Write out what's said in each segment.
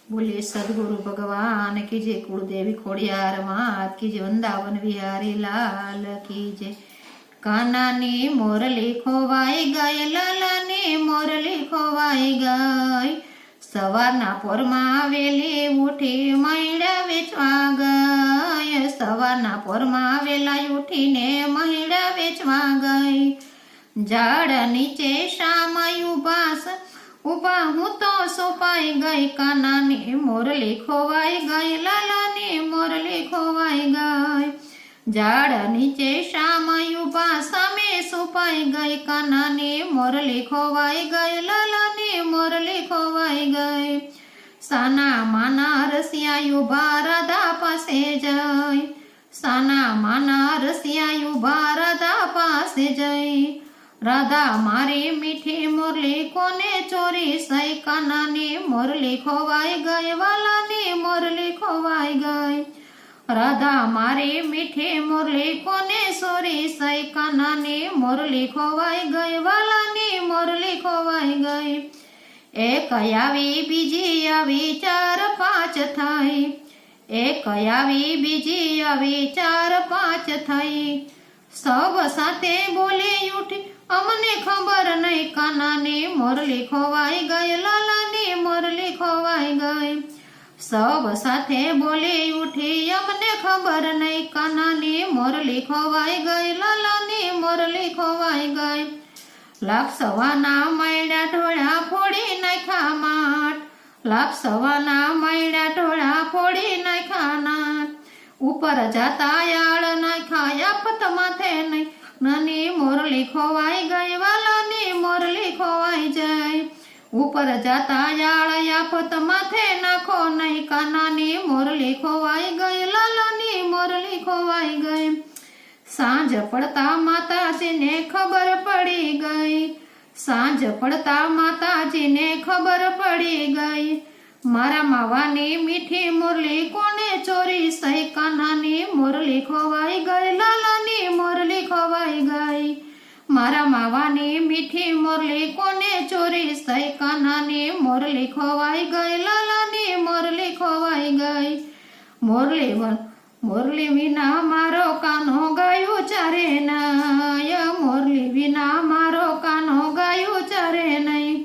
बोले सदगुरु भगवान की जय, कुलदेवी खोड़ियार मात की जय, वृंदावन विहारी लाल की जय। काना ने मोरली खोवाई गई, लाला ने मोरली खोवाई गई। सवाરના પોરમાં આવેલી ઉઠી મહિડા વેચવા ગઈ, સવારના પોરમાં આવેલા ઉઠીને મહિડા વેચવા ગઈ। ઝાડ નીચે શામય ઉભા હું તો સોપાઈ ગઈ, કાનાને મોરલી ખોવાઈ ગઈ, લાલાને મોરલી ખોવાઈ ગઈ। ઝાડ નીચે શામય ઉભા સામે સોપાઈ ગઈ, કાનાને મોરલી ખોવાઈ ગઈ, લાલાને મોરલી ખોવાઈ ગઈ। સાના માના રસિયા ઉભા રાધા પાસે જઈ, સાના માના રસિયા ઉભા રાધા પાસે જઈ। રાધા મારી મીઠી મુરલી કોને ચોરી સઈ, કાનાને મોરલી ખોવાઈ ગઈ, વાલાને મોરલી ખોવાઈ ગઈ। રાધા મારી મીઠી મુરલી કોને ચોરી સઈ, કાનાને મોરલી ખોવાઈ ગઈ, વાલાને મોરલી ખોવાઈ ગઈ। એક આવી બીજી આવી ચાર પાંચ થઈ, એક આવી બીજી આવી ચાર પાંચ થઈ। સૌ સાથે બોલી ઉઠી અમને ખબર નહીં, કાનાને મોરલી ખોવાઈ ગઈ, લાલાને મોરલી ખોવાઈ ગઈ। સૌ સાથે બોલી ઉઠી અમને ખબર નહીં, કાનાને મોરલી ખોવાઈ ગઈ, લાલાને મોરલી ખોવાઈ ગઈ। લાખ સવાના મૈડા ઢોળા ફોડી નાખ્યા માટ, લાખ સવાના મૈડા ઢોળા ફોડી નાખ્યા નાટ। ઉપર જાતા યાળ નાખ્યા આફત માથે નહીં, નાની મોરલી ખોવાઈ ગઈ, વાલાની મોરલી ખોવાઈ જાય। ઉપર જાતા યાળ આફત માથે નાખો નહીં, કાનાની મોરલી ખોવાઈ ગઈ, લાલાની મોરલી ખોવાઈ ગઈ। સાંજ પડતા માતાજીને ખબર પડી ગઈ, સાંજ પડતા માતાજીને ખબર પડી ગઈ। મારા માવાની મીઠી મુરલી કોને ચોરી સઈ, કાનાની મોરલી ખોવાઈ ગઈ, લાલાની મોરલી ખોવાઈ ગઈ। મારા માવાની મીઠી મુરલી કોને ચોરી સઈ, કાનાની મોરલી ખોવાઈ ગઈ, લાલાની મોરલી ખોવાઈ ગઈ। મોરલી વિના મારો કાનો ગાયું ચારે નય, મોરલી વિના મારો કાનો ગાયું ચારે નહીં।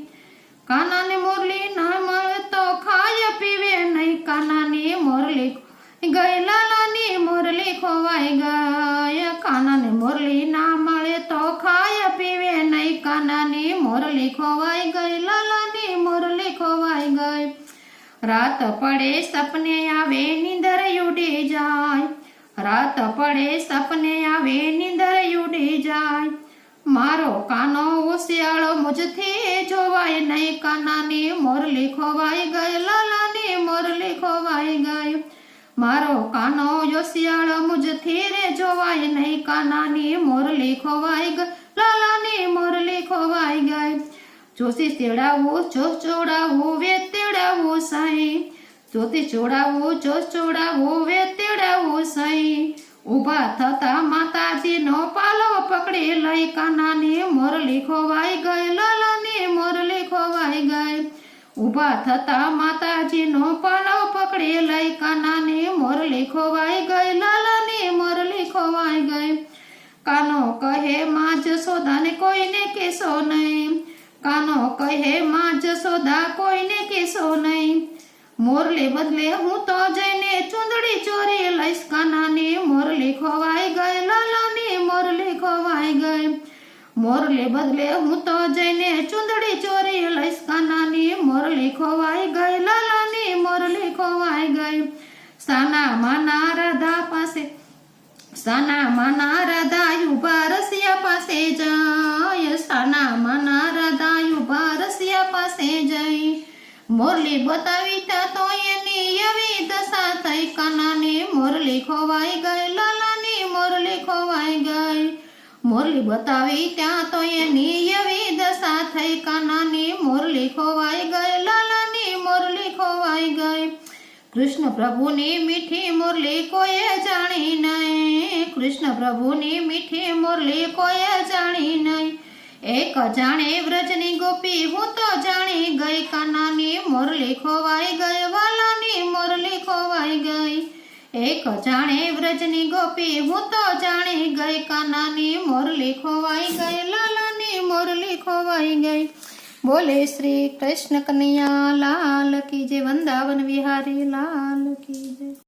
કાનાને મોરલી ના મળે તો ખાય પીવે નહીં, કાનાની મોરલી ગઈ, લાલાની મોરલી ખોવાઈ ગઈ। કાનાને મોરલી ના મળે તો ખાય પીવે નહીં, કાનાની મોરલી ખોવાઈ ગઈ, લાલાની મોરલી ખોવાઈ ગઈ। રાત પડે સપને આવે નીંદર ઉડી જાય, રાત પડે સપને આવે નીંદર ઉડી જાય। મારો કાનો હોશિયાળો મુજથી જોવાય નહીં, કાનાની મોરલી ખોવાઈ ગઈ, લાલાની મોરલી ખોવાઈ ગઈ। મારો કાનો હોશિયાળો મુજથી રે જોવાય નહીં, કાનાની મોરલી ખોવાઈ ગઈ, લાલાની મોરલી ખોવાઈ ગઈ। જોશી તેડાવું જોશ ચોડાવું વે તેડાવું સહી, જોતી ચોડાવું જોશ ચોડાવું વે તેડાવું સહી। ઊભા થતા માતાજીનો પાલો પકડી લઈ, કાનાની મોરલી ખોવાઈ ગઈ, લાલાની મોરલી ખોવાઈ ગઈ। ઊભા થતા માતાજીનો પાલો પકડી લઈ, કાનાની મોરલી ખોવાઈ ગઈ, લાલાની મોરલી ખોવાઈ ગઈ। કાનો કહે માં જશોદાને કોઈને કહેશો નહીં, કાનો કહે માં જશોદા કોઈને કહેશો નહીં। મોરલી બદલે હું તો જઈને ચૂંદડી ચોરી લઈશ, કાનાની મોરલી ખોવાઈ ગઈ, લાલાની મોરલી ખોવાઈ ગઈ। મોરલી બદલે હું તો જઈને ચૂંદડી ચોરી લઈશ, કાનાની મોરલી ખોવાઈ ગઈ, લાલાની મોરલી ખોવાઈ ગઈ। સાના માના રાધા પાસે, સાના માના રાધા ઉભા રસિયા પાસે જાય, સાના માના રાધા ઉભા રસિયા પાસે જઈ। મોરલી બતાવી ત્યાં તો એની એવી દશા થઈ, કાનાની મોરલી ખોવાઈ ગઈ, લાલાની મોરલી ખોવાઈ ગઈ। મોરલી બતાવી ત્યાં તો એની એવી દશા થઈ, કાનાની મોરલી ખોવાઈ ગઈ, લાલાની મોરલી ખોવાઈ ગઈ। કૃષ્ણ પ્રભુની મીઠી મુરલી કોઈએ જાણી નહીં, કૃષ્ણ પ્રભુની મીઠી મુરલી કોઈએ જાણી નહીં। એક જાણે વ્રજની ગોપી હું તો જાણી ગઈ, કાનાની મુરલી ખોવાઈ ગઈ, વાલા એક જાણે વ્રજની ગોપી હું તો જાણી ગઈ, કાનાની મોરલી ખોવાઈ ગઈ, લાલાની મોરલી ખોવાઈ ગઈ. બોલે શ્રી કૃષ્ણ કનૈયા લાલ કી જય, વૃંદાવન વિહારી લાલ કી જય.